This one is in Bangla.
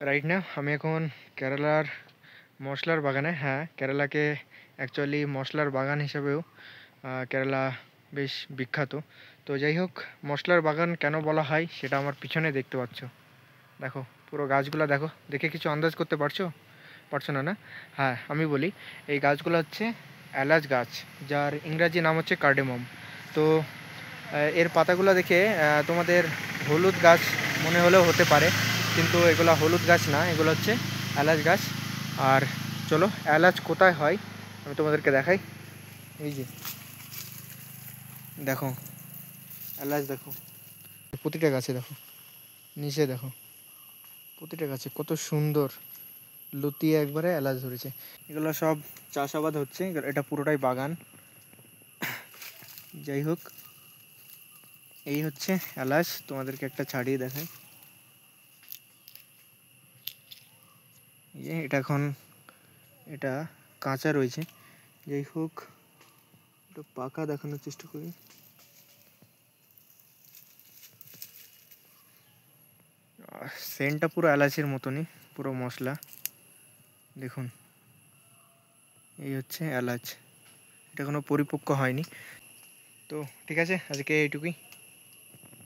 রাইট না আমি এখন কেরালার মশলার বাগানে। হ্যাঁ, কেরালাকে অ্যাকচুয়ালি মশলার বাগান হিসেবেও কেরালা বেশ বিখ্যাত। তো যাই হোক, মশলার বাগান কেন বলা হয় সেটা আমার পিছনে দেখতে পাচ্ছ। দেখো পুরো গাছগুলো দেখো, দেখে কিছু আন্দাজ করতে পারছো? পারছো না, না? হ্যাঁ, আমি বলি, এই গাছগুলো হচ্ছে এলাচ গাছ, যার ইংরাজি নাম হচ্ছে কার্ডেমম। তো এর পাতাগুলো দেখে তোমাদের হলুদ গাছ মনে হলেও হতে পারে, কিন্তু এগুলো হলুদ গাছ না, এগুলো হচ্ছে এলাচ গাছ। আর চলো, এলাচ কোথায় হয় আমি তোমাদেরকে দেখাই। এই যে দেখো, এলাচ দেখো, প্রতিটা গাছে দেখো, নিচে দেখো, প্রতিটা গাছে কত সুন্দর লতিয়ে একবারে এলাচ ধরেছে। এগুলো সব চাষাবাদ হচ্ছে, এটা পুরোটাই বাগান। যাই হোক, এই হচ্ছে এলাচ, তোমাদেরকে একটা ছাড়িয়ে দেখাই। এটা এখন এটা কাঁচা রয়েছে। যাই হোক, একটু পাকা দেখানোর চেষ্টা করি। সেন্টটা পুরো এলাচের মতনই, পুরো মশলা। দেখুন, এই হচ্ছে এলাচ, এটা কোনো পরিপক্ক হয়নি। তো ঠিক আছে, আজকে এইটুকুই।